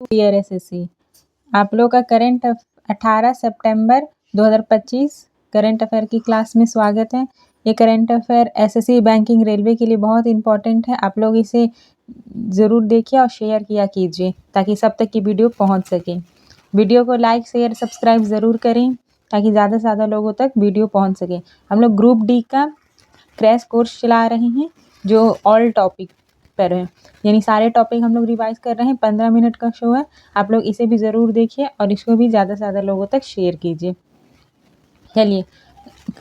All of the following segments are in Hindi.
ईयर एसएससी आप लोग का करंट 18 सितंबर 2025 करंट अफेयर की क्लास में स्वागत है। ये current affair SSC banking railway के लिए बहुत इंपॉर्टेंट है। आप लोग इसे ज़रूर देखिए और शेयर किया कीजिए ताकि सब तक की वीडियो पहुंच सके। वीडियो को लाइक शेयर सब्सक्राइब ज़रूर करें ताकि ज़्यादा से ज़्यादा लोगों तक वीडियो पहुँच सके। हम लोग ग्रुप डी का क्रैश कोर्स चला रहे हैं जो ऑल टॉपिक पर है, यानी सारे टॉपिक हम लोग रिवाइज कर रहे हैं। 15 मिनट का शो है, आप लोग इसे भी ज़रूर देखिए और इसको भी ज़्यादा से ज़्यादा लोगों तक शेयर कीजिए। चलिए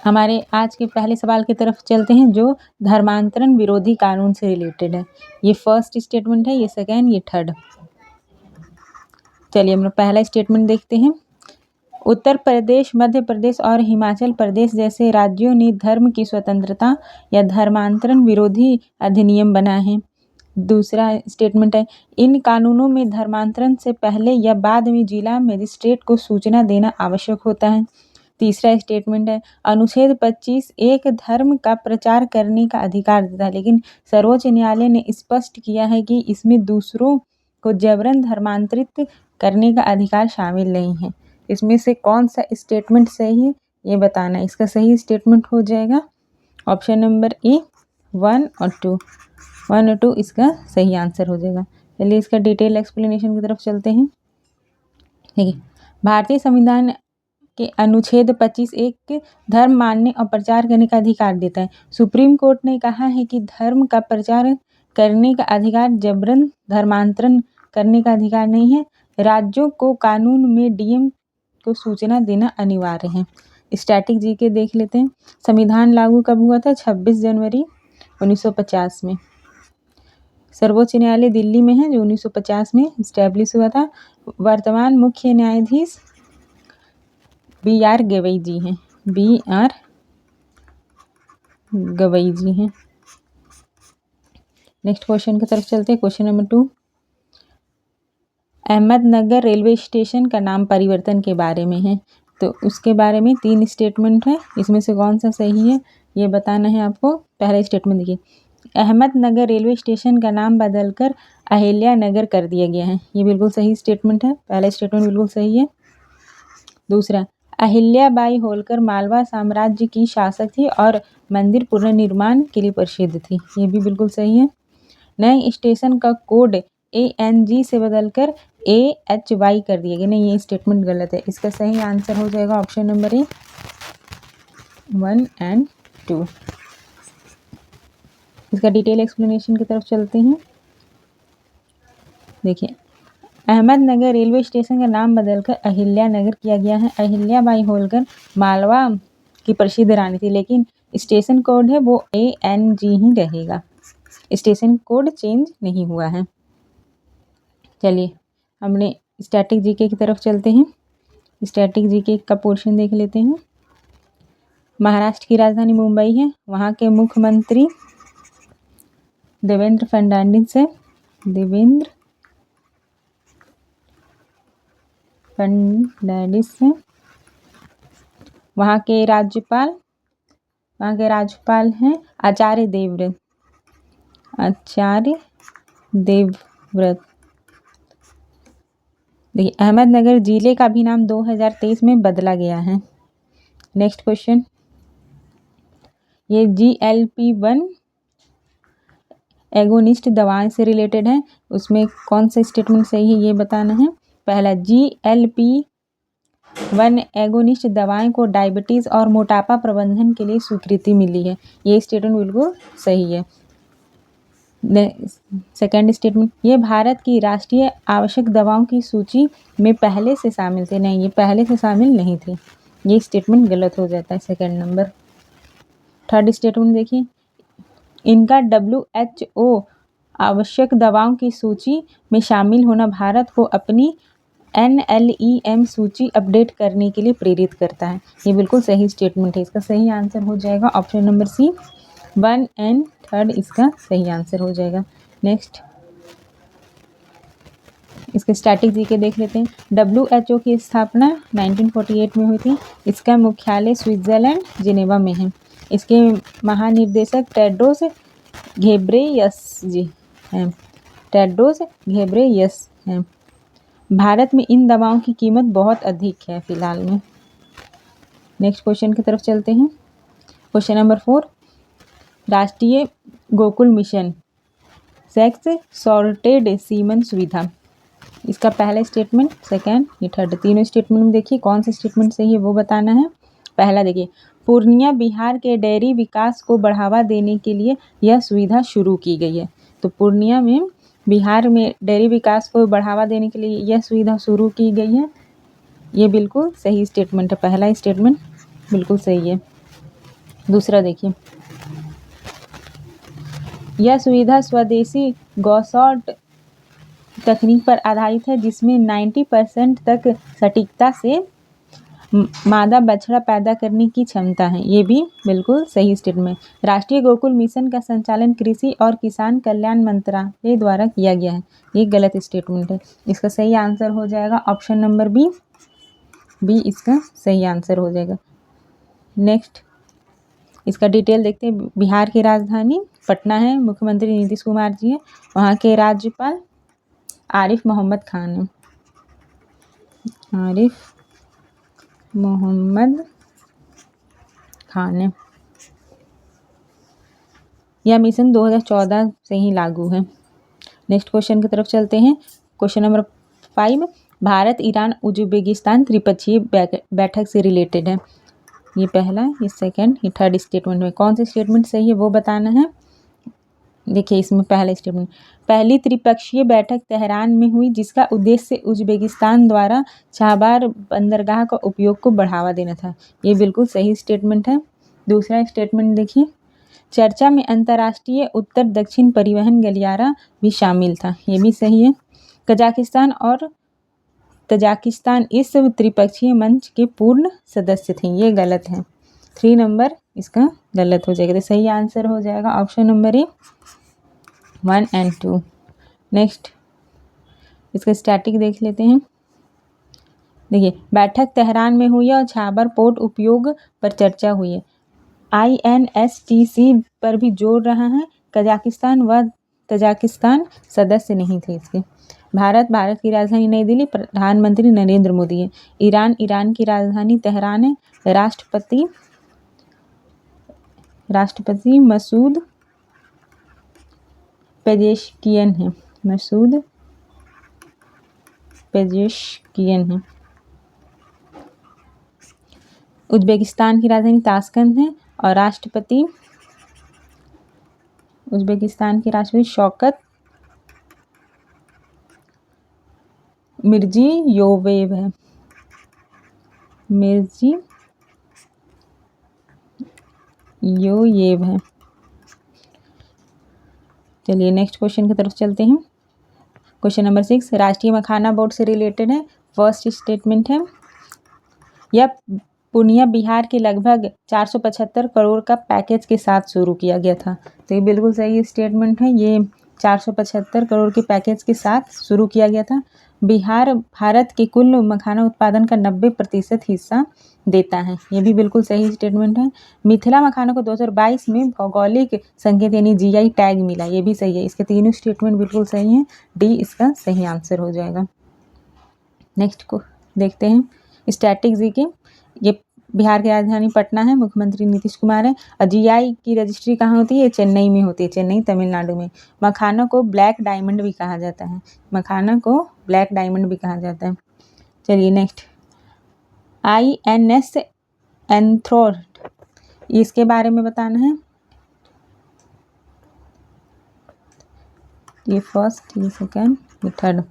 हमारे आज के पहले सवाल की तरफ चलते हैं जो धर्मांतरण विरोधी कानून से रिलेटेड है। ये फर्स्ट स्टेटमेंट है, ये सेकेंड, ये थर्ड। चलिए हम लोग पहला स्टेटमेंट देखते हैं। उत्तर प्रदेश, मध्य प्रदेश और हिमाचल प्रदेश जैसे राज्यों ने धर्म की स्वतंत्रता या धर्मांतरण विरोधी अधिनियम बनाए हैं। दूसरा स्टेटमेंट है, इन कानूनों में धर्मांतरण से पहले या बाद में जिला मजिस्ट्रेट को सूचना देना आवश्यक होता है। तीसरा स्टेटमेंट है, अनुच्छेद 25 एक धर्म का प्रचार करने का अधिकार देता है, लेकिन सर्वोच्च न्यायालय ने स्पष्ट किया है कि इसमें दूसरों को जबरन धर्मांतरित करने का अधिकार शामिल नहीं है। इसमें से कौन सा स्टेटमेंट सही है ये बताना है। इसका सही स्टेटमेंट हो जाएगा ऑप्शन नंबर ए 1 और 2। 1 और 2 इसका सही आंसर हो जाएगा। चलिए इसका डिटेल एक्सप्लेनेशन की तरफ चलते हैं। देखिए, भारतीय संविधान के अनुच्छेद 25 एक धर्म मानने और प्रचार करने का अधिकार देता है। सुप्रीम कोर्ट ने कहा है कि धर्म का प्रचार करने का अधिकार जबरन धर्मांतरण करने का अधिकार नहीं है। राज्यों को कानून में डीएम को सूचना देना अनिवार्य है। स्टैटिक जीके देख लेते हैं। संविधान लागू कब हुआ था? 26 जनवरी 1950 में। सर्वोच्च न्यायालय दिल्ली में है जो 1950 में इस्टेब्लिश हुआ था। वर्तमान मुख्य न्यायाधीश बी.आर. गवई जी हैं। बी.आर. गवई जी हैं। नेक्स्ट क्वेश्चन की तरफ चलते हैं। Question number 2, Ahmednagar railway station का नाम परिवर्तन के बारे में है। तो उसके बारे में 3 स्टेटमेंट है, इसमें से कौन सा सही है ये बताना है आपको। पहला स्टेटमेंट देखिए, अहमदनगर रेलवे स्टेशन का नाम बदलकर अहिल्या नगर कर दिया गया है। ये बिल्कुल सही स्टेटमेंट है, पहला स्टेटमेंट बिल्कुल सही है। दूसरा, अहिल्याबाई होलकर मालवा साम्राज्य की शासक थी और मंदिर पुनर्निर्माण के लिए प्रसिद्ध थी। ये भी बिल्कुल सही है। नए स्टेशन का कोड ANG से बदलकर AHY कर दिया गया। नहीं, ये स्टेटमेंट गलत है। इसका सही आंसर हो जाएगा ऑप्शन नंबर ए 1 और 2। इसका डिटेल एक्सप्लेनेशन की तरफ चलते हैं। देखिए, अहमदनगर रेलवे स्टेशन का नाम बदलकर अहिल्या नगर किया गया है। अहिल्याबाई होलकर मालवा की प्रसिद्ध रानी थी, लेकिन स्टेशन कोड है वो ANG ही रहेगा। स्टेशन कोड चेंज नहीं हुआ है। चलिए हमने स्टैटिक जीके की तरफ चलते हैं। स्टैटिक जीके का पोर्शन देख लेते हैं। महाराष्ट्र की राजधानी मुंबई है। वहाँ के मुख्यमंत्री देवेंद्र फडणवीस है। देवेंद्र फडणवीस है। वहाँ के राज्यपाल हैं आचार्य देवव्रत। आचार्य देवव्रत। देखिए, अहमदनगर जिले का भी नाम 2023 में बदला गया है। नेक्स्ट क्वेश्चन, ये GLP-1 एगोनिस्ट दवाएं से रिलेटेड है। उसमें कौन सा स्टेटमेंट सही है ये बताना है। पहला, GLP-1 एगोनिस्ट दवाएं को डायबिटीज़ और मोटापा प्रबंधन के लिए स्वीकृति मिली है। ये स्टेटमेंट बिल्कुल सही है। सेकेंड स्टेटमेंट, ये भारत की राष्ट्रीय आवश्यक दवाओं की सूची में पहले से शामिल थे। नहीं, ये पहले से शामिल नहीं थे। ये स्टेटमेंट गलत हो जाता है सेकेंड नंबर। थर्ड स्टेटमेंट देखिए, इनका WHO आवश्यक दवाओं की सूची में शामिल होना भारत को अपनी NLEM सूची अपडेट करने के लिए प्रेरित करता है। ये बिल्कुल सही स्टेटमेंट है। इसका सही आंसर हो जाएगा ऑप्शन नंबर सी 1 और 3 इसका सही आंसर हो जाएगा। नेक्स्ट, इसके स्टैटिक जीके देख लेते हैं। WHO की स्थापना 1948 में हुई थी। इसका मुख्यालय स्विट्जरलैंड जिनेवा में है। इसके महानिर्देशक टेड्रोस घेब्रेयेसस जी हैं। टेड्रोस घेब्रेयेसस हैं। भारत में इन दवाओं की कीमत बहुत अधिक है फिलहाल में। नेक्स्ट क्वेश्चन की तरफ चलते हैं। क्वेश्चन नंबर 4, राष्ट्रीय Gokul mission sex sorted semen सुविधा, इसका पहला स्टेटमेंट, सेकंड, ये थर्ड, तीनों स्टेटमेंट में देखिए कौन सा स्टेटमेंट सही है वो बताना है। पहला देखिए, पूर्णिया बिहार के डेयरी विकास को बढ़ावा देने के लिए यह सुविधा शुरू की गई है। तो पूर्णिया में बिहार में डेयरी विकास को बढ़ावा देने के लिए यह सुविधा शुरू की गई है। ये बिल्कुल सही स्टेटमेंट है, पहला स्टेटमेंट बिल्कुल सही है। दूसरा देखिए, यह सुविधा स्वदेशी गौसॉट तकनीक पर आधारित है जिसमें 90% तक सटीकता से मादा बछड़ा पैदा करने की क्षमता है। ये भी बिल्कुल सही स्टेटमेंट। राष्ट्रीय गोकुल मिशन का संचालन कृषि और किसान कल्याण मंत्रालय द्वारा किया गया है। ये गलत स्टेटमेंट है। इसका सही आंसर हो जाएगा ऑप्शन नंबर बी, बी इसका सही आंसर हो जाएगा। नेक्स्ट, इसका डिटेल देखते हैं। बिहार की राजधानी पटना है, मुख्यमंत्री नीतीश कुमार जी है, वहाँ के राज्यपाल आरिफ मोहम्मद खान है, आरिफ मोहम्मद खान है। यह मिशन 2014 से ही लागू है। नेक्स्ट क्वेश्चन की तरफ चलते हैं। Question number 5, Bharat Iran Uzbekistan त्रिपक्षीय बैठक से रिलेटेड है। ये पहला, ये सेकंड, ये थर्ड स्टेटमेंट में कौन सा स्टेटमेंट सही है वो बताना है। देखिए इसमें पहला स्टेटमेंट, पहली त्रिपक्षीय बैठक तेहरान में हुई जिसका उद्देश्य उज्बेकिस्तान द्वारा चाबार बंदरगाह का उपयोग को बढ़ावा देना था। ये बिल्कुल सही स्टेटमेंट है। दूसरा स्टेटमेंट देखिए, चर्चा में अंतर्राष्ट्रीय उत्तर दक्षिण परिवहन गलियारा भी शामिल था। ये भी सही है। कजाकिस्तान और तजाकिस्तान इस त्रिपक्षीय मंच के पूर्ण सदस्य थे। ये गलत है। 3 नंबर इसका गलत हो जाएगा। तो सही आंसर हो जाएगा ऑप्शन नंबर ए, 1 और 2। नेक्स्ट, इसका स्टैटिक देख लेते हैं। देखिए, बैठक तेहरान में हुई और छाबर पोर्ट उपयोग पर चर्चा हुई है। INSTC पर भी जोर रहा है। कजाकिस्तान व तजाकिस्तान सदस्य नहीं थे इसके। भारत की राजधानी नई दिल्ली, प्रधानमंत्री नरेंद्र मोदी है। ईरान की राजधानी तेहरान है, राष्ट्रपति मसूद पेजेशकियन है, मसूद पेजेशकियन है। उज्बेकिस्तान की राजधानी ताशकंद है और उज्बेकिस्तान के राष्ट्रपति शौकत मिर्जियोयेव है, मिर्जियोयेव है। चलिए नेक्स्ट क्वेश्चन की तरफ चलते हैं। क्वेश्चन नंबर 6, राष्ट्रीय मखाना बोर्ड से रिलेटेड है। फर्स्ट स्टेटमेंट है, यह पूर्णिया बिहार के लगभग 475 करोड़ का पैकेज के साथ शुरू किया गया था। तो ये बिल्कुल सही स्टेटमेंट है। ये 475 करोड़ के पैकेज के साथ शुरू किया गया था। बिहार भारत के कुल मखाना उत्पादन का 90% हिस्सा देता है। ये भी बिल्कुल सही स्टेटमेंट है। मिथिला मखाना को 2022 में भौगोलिक संकेत यानी GI टैग मिला। ये भी सही है। इसके तीनों स्टेटमेंट बिल्कुल सही हैं। डी इसका सही आंसर हो जाएगा। नेक्स्ट को देखते हैं, स्टैटिक जी के। ये बिहार की राजधानी पटना है, मुख्यमंत्री नीतीश कुमार है और GI की रजिस्ट्री कहाँ होती है? चेन्नई में होती है, चेन्नई तमिलनाडु में। मखाना को ब्लैक डायमंड भी कहा जाता है, मखाना को ब्लैक डायमंड भी कहा जाता है। चलिए नेक्स्ट, INS एंथ्रोड, इसके बारे में बताना है। ये फर्स्ट, ये सेकेंड, ये थर्ड।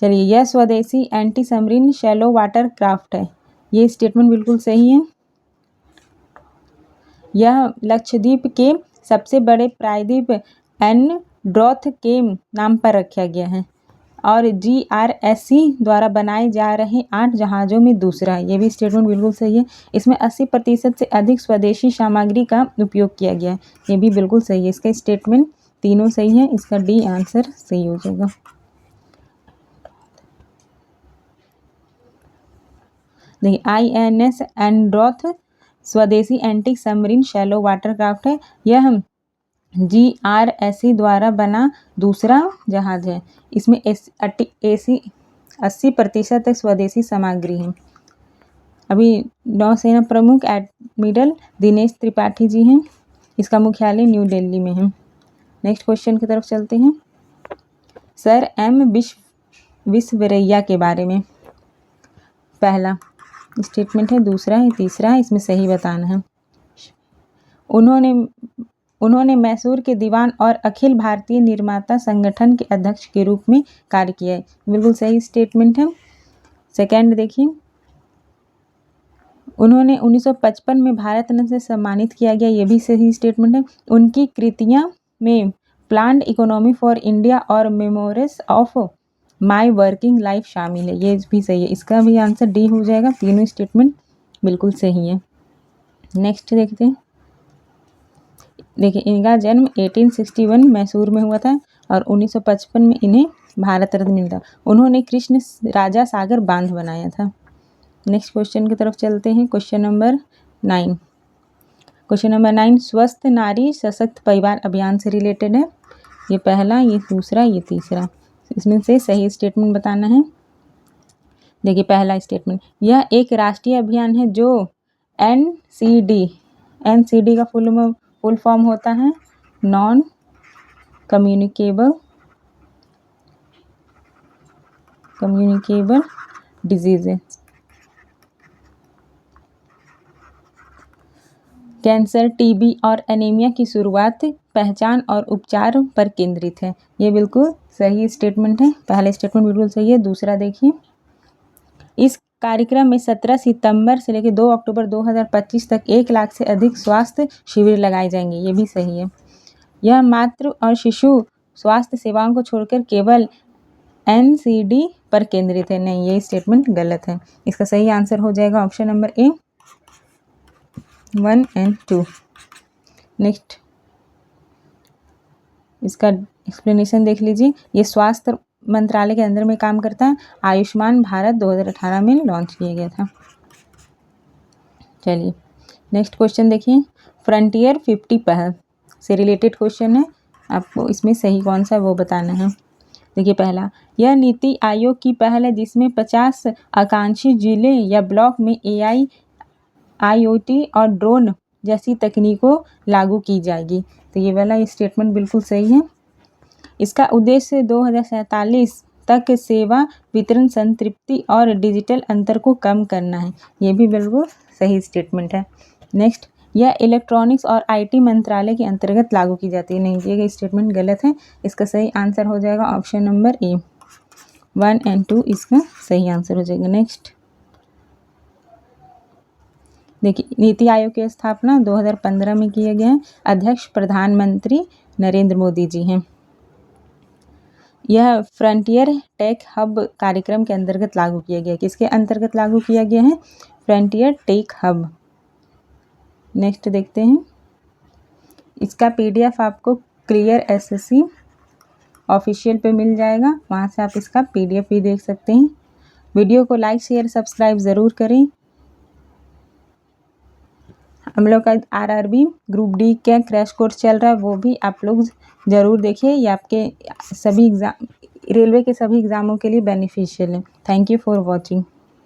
चलिए, यह स्वदेशी anti submarine shallow water craft है। ये स्टेटमेंट बिल्कुल सही है। यह लक्षद्वीप के सबसे बड़े प्रायद्वीप एनड्रोथ के नाम पर रखा गया है और GRSC द्वारा बनाए जा रहे 8 जहाज़ों में दूसरा है। ये भी स्टेटमेंट बिल्कुल सही है। इसमें 80% से अधिक स्वदेशी सामग्री का उपयोग किया गया है। ये भी बिल्कुल सही है। इसका स्टेटमेंट तीनों सही है। इसका डी आंसर सही हो जाएगा। देखिए, INS एंड्रोथ स्वदेशी anti submarine shallow water craft है। यह GRSC द्वारा बना दूसरा जहाज है। इसमें 80% तक स्वदेशी सामग्री है। अभी नौसेना प्रमुख एडमिरल दिनेश त्रिपाठी जी हैं। इसका मुख्यालय न्यू दिल्ली में है। नेक्स्ट क्वेश्चन की तरफ चलते हैं। सर एम विश्वेश्वरैया के बारे में पहला स्टेटमेंट है, दूसरा है, तीसरा है, इसमें सही बताना है। उन्होंने मैसूर के दीवान और अखिल भारतीय निर्माता संगठन के अध्यक्ष के रूप में कार्य किया है। बिल्कुल सही स्टेटमेंट है। सेकंड देखिए, उन्होंने 1955 में भारत रत्न से सम्मानित किया गया, ये भी सही स्टेटमेंट है। उनकी कृतियां में प्लान्ड इकोनॉमी फॉर इंडिया और memories of my working life शामिल है, ये भी सही है। इसका भी आंसर डी हो जाएगा। तीनों स्टेटमेंट बिल्कुल सही है। नेक्स्ट देखते हैं। देखिए, इनका जन्म 1861 मैसूर में हुआ था और 1955 में इन्हें भारत रत्न मिला। उन्होंने कृष्ण राजा सागर बांध बनाया था। नेक्स्ट क्वेश्चन की तरफ चलते हैं। क्वेश्चन नंबर 9 स्वस्थ नारी सशक्त परिवार अभियान से रिलेटेड है। ये पहला, ये दूसरा, ये तीसरा, इसमें से सही स्टेटमेंट बताना है। देखिए, पहला स्टेटमेंट, यह एक राष्ट्रीय अभियान है जो एनसीडी का फुल फॉर्म होता है non communicable diseases, cancer, TB और एनीमिया की शुरुआत, पहचान और उपचार पर केंद्रित है। ये बिल्कुल सही स्टेटमेंट है। पहला स्टेटमेंट बिल्कुल सही है। दूसरा देखिए, इस कार्यक्रम में 17 सितंबर से लेकर 2 अक्टूबर 2025 तक 1 लाख से अधिक स्वास्थ्य शिविर लगाए जाएंगे, ये भी सही है। यह मातृ और शिशु स्वास्थ्य सेवाओं को छोड़कर केवल एनसीडी पर केंद्रित है। नहीं, ये स्टेटमेंट गलत है। इसका सही आंसर हो जाएगा ऑप्शन नंबर ए 1 और 2। नेक्स्ट, इसका एक्सप्लेनेशन देख लीजिए। ये स्वास्थ्य मंत्रालय के अंदर में काम करता है। आयुष्मान भारत 2018 में लॉन्च किया गया था। चलिए नेक्स्ट क्वेश्चन देखिए। फ्रंटियर 50 पहल से रिलेटेड क्वेश्चन है, आपको इसमें सही कौन सा है वो बताना है। देखिए, पहला, यह नीति आयोग की पहल है जिसमें 50 आकांक्षी जिले या ब्लॉक में AI, IoT और ड्रोन जैसी तकनीकों लागू की जाएगी। तो ये वाला स्टेटमेंट बिल्कुल सही है। इसका उद्देश्य 2047 तक सेवा वितरण संतृप्ति और डिजिटल अंतर को कम करना है। ये भी बिल्कुल सही स्टेटमेंट है। नेक्स्ट, यह इलेक्ट्रॉनिक्स और IT मंत्रालय के अंतर्गत लागू की जाती है। नहीं, ये स्टेटमेंट गलत है। इसका सही आंसर हो जाएगा ऑप्शन नंबर ए 1 और 2, इसका सही आंसर हो जाएगा। नेक्स्ट देखिए, नीति आयोग की स्थापना 2015 में किया गया है। अध्यक्ष प्रधानमंत्री नरेंद्र मोदी जी हैं। यह फ्रंटियर टेक हब कार्यक्रम के अंतर्गत लागू किया गया है। किसके अंतर्गत लागू किया गया है? Frontier tech hub. नेक्स्ट देखते हैं। इसका PDF आपको क्लियर SSC ऑफिशियल पे मिल जाएगा, वहाँ से आप इसका PDF भी देख सकते हैं। वीडियो को लाइक शेयर सब्सक्राइब ज़रूर करें। हम लोग का RRB ग्रुप D का क्रैश कोर्स चल रहा है, वो भी आप लोग ज़रूर देखिए। ये आपके सभी एग्ज़ाम, रेलवे के सभी एग्ज़ामों के लिए बेनिफिशियल है। Thank you for watching.